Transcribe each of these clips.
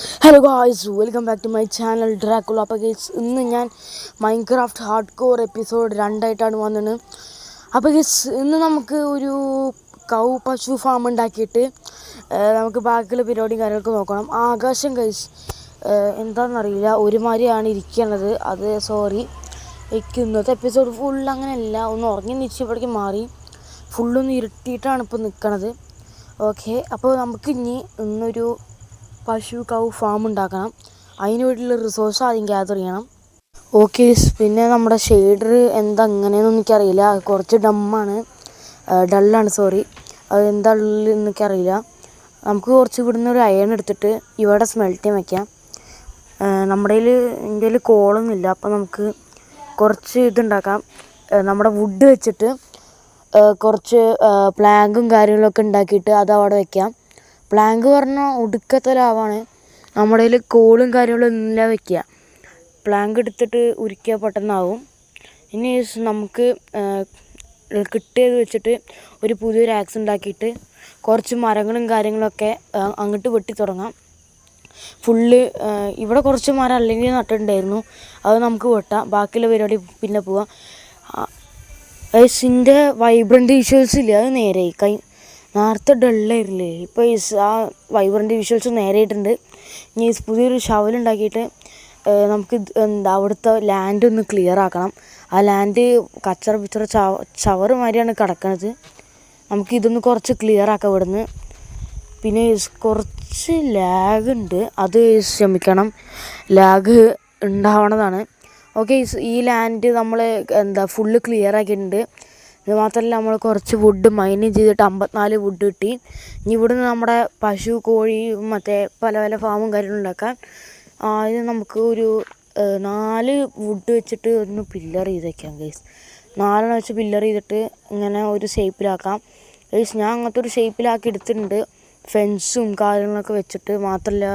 Hello guys, welcome back to my channel Dracula. അപ്പോൾ guys, ഇന്ന് ഞാൻ മൈൻക്രാഫ്റ്റ് ഹാർഡ് കോർ എപ്പിസോഡ് 2 വന്നത്. അപ്പോൾ ഗൈസ്, ഇന്ന് നമുക്ക് ഒരു പശു ഫാം ഉണ്ടാക്കിയിട്ട് നമുക്ക് ബാക്കിയുള്ള പരിപാടിയും കാര്യങ്ങളൊക്കെ നോക്കണം. ആകാശം ഗൈസ് എന്താണെന്നറിയില്ല, ഒരുമാതിരിയാണ് ഇരിക്കുന്നത്. അത് സോറി, എനിക്ക് ഇന്നത്തെ എപ്പിസോഡ് ഫുൾ അങ്ങനെയല്ല, ഒന്ന് ഉറങ്ങി നിശ്ചയപ്പെടുക്കി മാറി ഫുള്ളൊന്ന് ഇരുട്ടിയിട്ടാണ് ഇപ്പോൾ നിൽക്കണത്. ഓക്കെ, അപ്പോൾ നമുക്ക് ഇന്നൊരു പശു ഫാം ഉണ്ടാക്കണം. അതിന് വേണ്ടിയുള്ള റിസോഴ്സ് ആദ്യം ഗ്യാദർ ചെയ്യണം. ഓക്കെ, പിന്നെ നമ്മുടെ ഷെയ്ഡർ എന്താ അങ്ങനെയെന്ന് എനിക്കറിയില്ല, കുറച്ച് ഡള്ളാണ് സോറി. അത് എന്താ ഉള്ളതെന്ന് എനിക്കറിയില്ല. നമുക്ക് കുറച്ച് ഇവിടുന്ന് ഒരു അയൺ എടുത്തിട്ട് ഇവിടെ സ്മെൽറ്റ് ചെയ്യാൻ വയ്ക്കാം. എൻ്റെ കയ്യിൽ കോളൊന്നുമില്ല, അപ്പോൾ നമുക്ക് കുറച്ച് ഇതുണ്ടാക്കാം. നമ്മുടെ വുഡ് വെച്ചിട്ട് കുറച്ച് പ്ലാങ്കും കാര്യങ്ങളൊക്കെ ഉണ്ടാക്കിയിട്ട് അത് അവിടെ വയ്ക്കാം. പ്ലാങ്ക് പറഞ്ഞാൽ ഒടുക്കത്തെ ലാഭമാണ്. നമ്മുടെ കയ്യിൽ കോളും കാര്യങ്ങളും എല്ലാം വയ്ക്കുക. പ്ലാങ്ക് എടുത്തിട്ട് ഉരുക്കിയാൽ പെട്ടെന്നാവും. ഇനി നമുക്ക് കിട്ടിയത് വെച്ചിട്ട് ഒരു പുതിയൊരു ആക്സ് ഉണ്ടാക്കിയിട്ട് കുറച്ച് മരങ്ങളും കാര്യങ്ങളൊക്കെ അങ്ങോട്ട് വെട്ടി തുടങ്ങാം. ഫുള്ള് ഇവിടെ കുറച്ച് മരം അല്ലെങ്കിൽ നട്ടിട്ടുണ്ടായിരുന്നു, അത് നമുക്ക് വെട്ടാം. ബാക്കിയുള്ള പരിപാടി പിന്നെ പോവാം. ഇതിൻ്റെ വൈബ്രൻ്റ് വിഷ്വൽസ് ഇല്ല, അത് നേരെയായി. നേരത്തെ ഡള്ളായിരുന്നില്ലേ, ഇപ്പോൾ ആ വൈബ്രൻ്റ് വിഷ്വൽസ് നേരെയായിട്ടുണ്ട്. ഇനി പുതിയൊരു ഷവലുണ്ടാക്കിയിട്ട് നമുക്ക് അവിടുത്തെ ലാൻഡ് ഒന്ന് ക്ലിയർ ആക്കണം. ആ ലാൻഡ് കച്ചറ ചവറ് മാതിരിയാണ് കിടക്കണത്. നമുക്കിതൊന്ന് കുറച്ച് ക്ലിയർ ആക്കാം ഇവിടുന്ന്. പിന്നെ കുറച്ച് ലാഗ് ഉണ്ട്, അത് ക്ഷമിക്കണം, ലാഗ് ഉണ്ടാവണതാണ്. ഓക്കെ, ഈ ലാൻഡ് നമ്മൾ ഫുള്ള് ക്ലിയർ ആക്കിയിട്ടുണ്ട്. ഇത് മാത്രമല്ല, നമ്മൾ കുറച്ച് വുഡ് മൈനിങ് ചെയ്തിട്ട് 54 വുഡ് കിട്ടി. ഇനി ഇവിടുന്ന് നമ്മുടെ പശു, കോഴി, മറ്റേ പല ഫാമും കാര്യങ്ങളും ഉണ്ടാക്കാൻ ഇത് നമുക്ക് ഒരു 4 വുഡ് വെച്ചിട്ട് ഒന്ന് പില്ലർ ചെയ്ത് വയ്ക്കാം ഗൈസ്. 4 വെച്ച് പില്ലർ ചെയ്തിട്ട് ഇങ്ങനെ ഒരു ഷേപ്പിലാക്കാം ഗൈസ്. ഞാൻ അങ്ങനത്തെ ഒരു ഷേപ്പിലാക്കി എടുത്തിട്ടുണ്ട്, ഫെൻസും കാര്യങ്ങളൊക്കെ വെച്ചിട്ട്. മാത്രമല്ല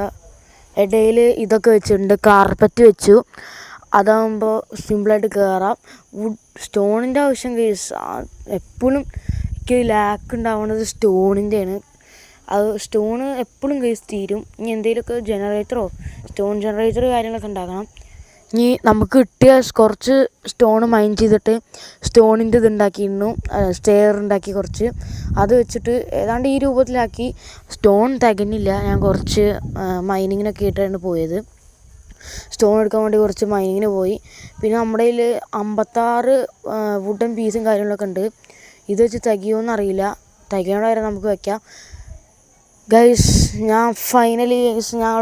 ഇടയിൽ ഇതൊക്കെ വെച്ചിട്ടുണ്ട്, കാർപ്പറ്റ് വെച്ചു. അതാകുമ്പോൾ സിമ്പിളായിട്ട് കയറാം. സ്റ്റോണിൻ്റെ ആവശ്യം കേസ് എപ്പോഴും എനിക്ക് ലാക്ക് ഉണ്ടാവുന്നത് സ്റ്റോണിൻ്റെയാണ്. അത് സ്റ്റോണ് എപ്പോഴും കേസ് തീരും. ഇനി എന്തെങ്കിലുമൊക്കെ സ്റ്റോൺ ജനറേറ്റർ കാര്യങ്ങളൊക്കെ ഉണ്ടാക്കണം. ഇനി നമുക്ക് കിട്ടിയ കുറച്ച് സ്റ്റോൺ മൈൻ ചെയ്തിട്ട് സ്റ്റോണിൻ്റെ ഇതുണ്ടാക്കിയിരുന്നു, സ്റ്റെയർ ഉണ്ടാക്കി കുറച്ച്. അത് വെച്ചിട്ട് ഏതാണ്ട് ഈ രൂപത്തിലാക്കി. സ്റ്റോൺ തികഞ്ഞില്ല, ഞാൻ കുറച്ച് മൈനിങ്ങിനൊക്കെ ആയിട്ടാണ് പോയത്. സ്റ്റോൺ എടുക്കാൻ വേണ്ടി കുറച്ച് മൈനിങ്ങിന് പോയി. പിന്നെ നമ്മുടെ കയ്യിൽ 56 വുഡൻ പീസും കാര്യങ്ങളൊക്കെ ഉണ്ട്. ഇത് വെച്ച് തികയുമെന്നറിയില്ല, തികയണ വരെ നമുക്ക് വയ്ക്കാം ഗൈസ്. ഞാൻ ഫൈനലി ഞാൻ